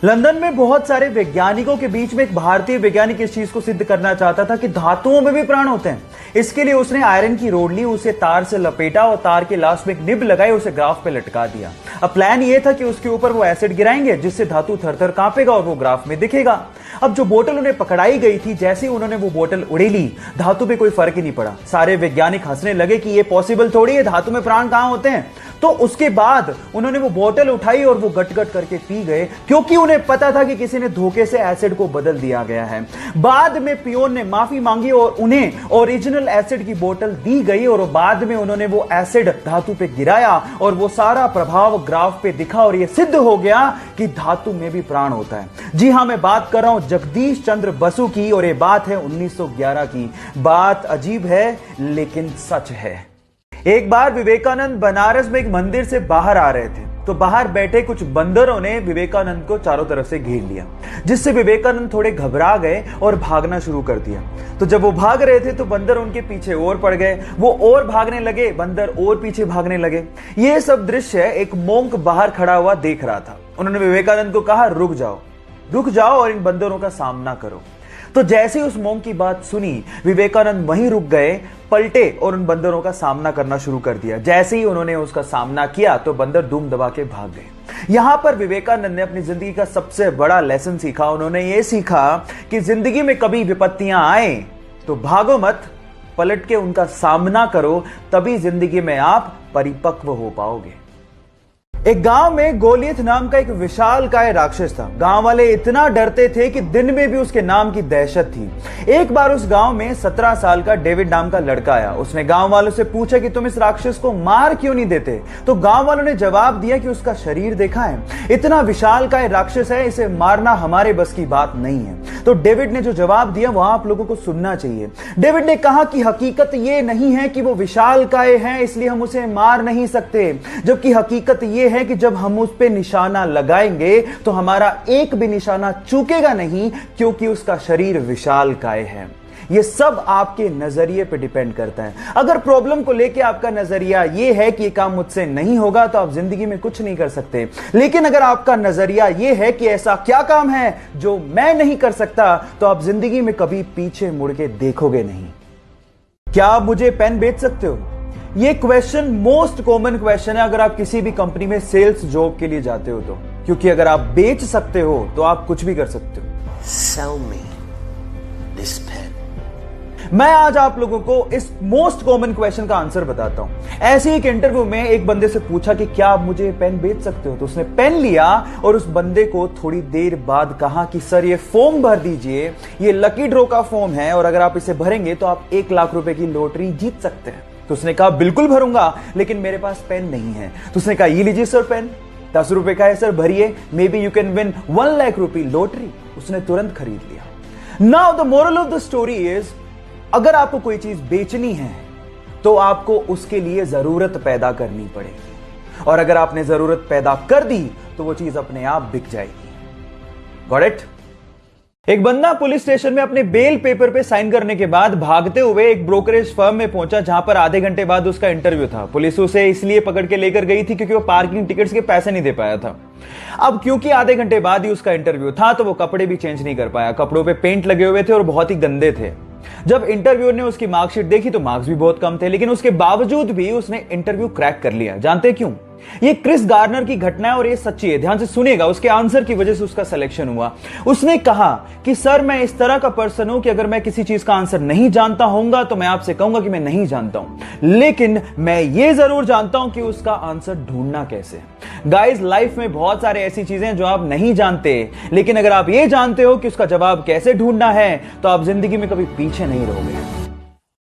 London में बहुत सारे वैज्ञानिकों के बीच में एक भारतीय वैज्ञानिक इस चीज को सिद्ध करना चाहता था कि धातुओं में भी प्राण होते हैं। इसके लिए उसने आयरन की रोड ली, उसे तार से लपेटा और तार के लास्ट में एक निब लगाई, उसे ग्राफ पे लटका दिया। अब प्लान ये था कि उसके ऊपर वो एसिड गिराएंगे जिससे धातु थर-थर कांपेगा और वो ग्राफ में दिखेगा। अब जो बोतल उन्हें पकड़ाई गई थी, जैसे ही उन्होंने वो बोतल उड़ेली, धातु पे कोई फर्क ही नहीं पड़ा। सारे वैज्ञानिक हंसने लगे कि ये पॉसिबल थोड़ी है, धातु में प्राण कहां होते हैं। तो उसके बाद उन्होंने वो बोतल उठाई और वो गट-गट करके पी गए, क्योंकि उन्हें पता था कि किसी ने धोखे से एसिड को बदल दिया गया है। बाद में पियोन ने माफी मांगी और उन्हें ओरिजिनल एसिड की बोतल दी गई और बाद में उन्होंने वो एसिड धातु पे गिराया और वो सारा प्रभाव ग्राफ पे दिखा और ये सिद्ध हो गया कि धातु में भी प्राण होता है। जी हां, मैं बात कर रहा हूं जगदीश चंद्र बसु की और ये बात है 1911 की। बात अजीब है लेकिन सच है। एक बार विवेकानंद बनारस में एक मंदिर से बाहर आ रहे थे, तो बाहर बैठे कुछ बंदरों ने विवेकानंद को चारों तरफ से घेर लिया, जिससे विवेकानंद थोड़े घबरा गए और भागना शुरू कर दिया। तो जब वो भाग रहे थे तो बंदर उनके पीछे और पड़ गए, वो और भागने लगे, बंदर और पीछे भागने लगे। ये सब दृश्य एक मोंक बाहर खड़ा हुआ देख रहा था। उन्होंने विवेकानंद को कहा, रुक जाओ और इन बंदरों का सामना करो। तो जैसे ही उस मोंक की बात सुनी, विवेकानंद वहीं रुक गए, पलटे और उन बंदरों का सामना करना शुरू कर दिया। जैसे ही उन्होंने उसका सामना किया तो बंदर धूम दबा के भाग गए। यहां पर विवेकानंद ने अपनी जिंदगी का सबसे बड़ा लेसन सीखा। उन्होंने ये सीखा कि जिंदगी में कभी विपत्तियां आए तो भागो मत, पलट के उनका सामना करो, तभी जिंदगी में आप परिपक्व हो पाओगे। एक गांव में गोलियत नाम का एक विशालकाय राक्षस था। गांव वाले इतना डरते थे कि दिन में भी उसके नाम की दहशत थी। एक बार उस गांव में 17 साल का डेविड नाम का लड़का आया। उसने गांव वालों से पूछा कि तुम इस राक्षस को मार क्यों नहीं देते। तो गांव वालों ने जवाब दिया कि उसका शरीर देखा है, इतना विशालकाय राक्षस है, इसे मारना हमारे बस की बात नहीं है। तो डेविड ने जो जवाब दिया वहां आप लोगों को सुनना चाहिए। डेविड ने कहा कि हकीकत यह नहीं है कि वो विशालकाय है इसलिए हम उसे मार नहीं सकते, जबकि हकीकत यह है कि जब हम उस पे निशाना लगाएंगे तो हमारा एक भी निशाना चूकेगा नहीं, क्योंकि उसका शरीर विशालकाय है। ये सब आपके नजरिए पे डिपेंड करता है। अगर प्रॉब्लम को लेके आपका नजरिया ये है कि ये काम मुझसे नहीं होगा तो आप जिंदगी में कुछ नहीं कर सकते। लेकिन अगर आपका नजरिया ये है कि ऐसा क्या काम है जो मैं नहीं कर सकता, तो आप जिंदगी में कभी पीछे मुड़ के देखोगे नहीं। क्या आप मुझे पेन बेच सकते हो? ये क्वेश्चन मोस्ट कॉमन क्वेश्चन है अगर आप किसी भी कंपनी में सेल्स जॉब के लिए जाते हो तो, क्योंकि अगर आप बेच सकते हो तो आप कुछ भी कर सकते हो। Sell me this pen. मैं आज आप लोगों को इस मोस्ट कॉमन क्वेश्चन का आंसर बताता हूं। ऐसे एक इंटरव्यू में एक बंदे से पूछा कि क्या आप मुझे पेन बेच सकते हो, तो उसने पेन लिया और उस बंदे को थोड़ी देर बाद कहा कि सर ये फॉर्म भर दीजिए, ये लकी ड्रॉ का फॉर्म है और अगर आप इसे भरेंगे तो आप 1 लाख रुपए की लॉटरी जीत सकते हैं। तो उसने कहा बिल्कुल भरूंगा, लेकिन मेरे पास पेन नहीं है। तो उसने कहा ये लीजिए सर पेन, 10 रुपए का है सर, भरिए, may be you can win 1 lakh रुपए लॉटरी। उसने तुरंत खरीद लिया। Now the moral of the story is, अगर आपको कोई चीज बेचनी है तो आपको उसके लिए जरूरत पैदा करनी पड़ेगी, और अगर आपने जरूरत पैदा कर दी तो वो चीज अपने आप बिक जाएगी। Got it? एक बंदा पुलिस स्टेशन में अपने बेल पेपर पे साइन करने के बाद भागते हुए एक ब्रोकरेज फर्म में पहुंचा, जहां पर आधे घंटे बाद उसका इंटरव्यू था। पुलिस उसे इसलिए पकड़ के लेकर गई थी क्योंकि वो पार्किंग टिकट्स के पैसे नहीं दे पाया था। अब क्योंकि आधे घंटे बाद ही उसका इंटरव्यू था तो वो कपड़े भी चेंज नहीं कर पाया। कपड़ों पे पेंट लगे हुए थे और बहुत ही गंदे थे। जब इंटरव्यूअर ने उसकी मार्कशीट देखी तो मार्क्स भी बहुत कम थे, लेकिन उसके बावजूद भी उसने इंटरव्यू क्रैक कर लिया। जानते क्यों? ये क्रिस गार्नर की घटना है और ये सच्ची है, ध्यान से सुनिएगा। उसके आंसर की वजह से उसका सिलेक्शन हुआ। उसने कहा कि सर मैं इस तरह का पर्सन हूं कि अगर मैं किसी चीज का आंसर नहीं जानता होऊंगा तो मैं आपसे कहूंगा कि मैं नहीं जानता हूं, लेकिन मैं ये जरूर जानता हूं कि उसका आंसर ढूंढना कैसे। गाइस, लाइफ में बहुत सारे ऐसी चीजें जो आप नहीं जानते, लेकिन अगर आप ये जानते हो कि उसका जवाब कैसे ढूंढना है तो आप जिंदगी में कभी पीछे नहीं रहोगे।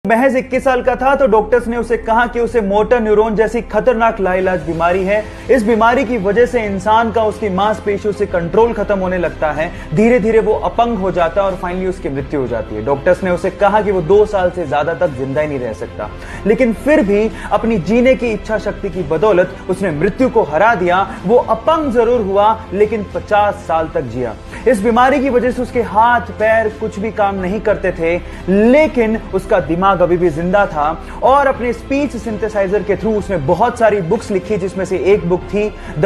महज 21 साल का था तो डॉक्टर्स ने उसे कहा कि उसे मोटर न्यूरॉन जैसी खतरनाक लाइलाज बीमारी है। इस बीमारी की वजह से इंसान का उसकी मांसपेशियों से कंट्रोल खत्म होने लगता है, धीरे धीरे वो अपंग हो जाता है और फाइनली उसकी मृत्यु हो जाती है। डॉक्टर्स ने उसे कहा कि वो 2 साल से ज्यादा तक जिंदा ही नहीं रह सकता, लेकिन फिर भी अपनी जीने की इच्छा शक्ति की बदौलत उसने मृत्यु को हरा दिया। वो अपंग जरूर हुआ लेकिन 50 साल तक जिया। इस बीमारी की वजह से उसके हाथ पैर कुछ भी काम नहीं करते थे, लेकिन उसका दिमाग अभी भी जिंदा था और अपने स्पीच सिंथेसाइजर के थ्रू उसने बहुत सारी बुक्स लिखी, जिसमें से एक बुक थी the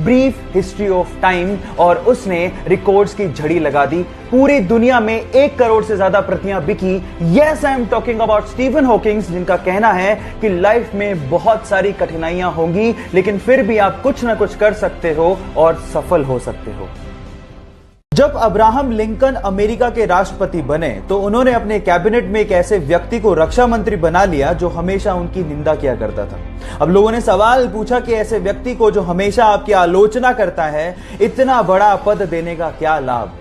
brief history of time, और उसने रिकॉर्ड्स की झड़ी लगा दी। पूरी दुनिया में 1 करोड़ से ज्यादा प्रतियां बिकी। Yes, I am talking about Stephen Hawkings, जिनका कहना है कि लाइफ में बहुत सारी कठिनाइयां होंगी, लेकिन फिर भी आप कुछ ना कुछ कर सकते हो और सफल हो सकते हो। जब अब्राहम लिंकन अमेरिका के राष्ट्रपति बने तो उन्होंने अपने कैबिनेट में एक ऐसे व्यक्ति को रक्षा मंत्री बना लिया जो हमेशा उनकी निंदा किया करता था। अब लोगों ने सवाल पूछा कि ऐसे व्यक्ति को जो हमेशा आपकी आलोचना करता है, इतना बड़ा पद देने का क्या लाभ?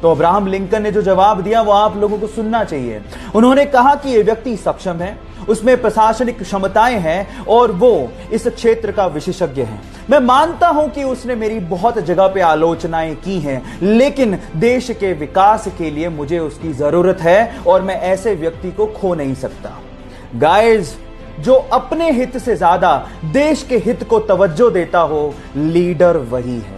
तो अब्राहम लिंकन ने जो जवाब दिया वो आप लोगों को सुनना चाहिए। उन्होंने कहा कि यह व्यक्ति सक्षम है, उसमें प्रशासनिक क्षमताएं हैं और वो इस क्षेत्र का विशेषज्ञ है। मैं मानता हूं कि उसने मेरी बहुत जगह पे आलोचनाएं की हैं, लेकिन देश के विकास के लिए मुझे उसकी जरूरत है और मैं ऐसे व्यक्ति को खो नहीं सकता। गाइस, जो अपने हित से ज्यादा देश के हित को तवज्जो देता हो, लीडर वही है।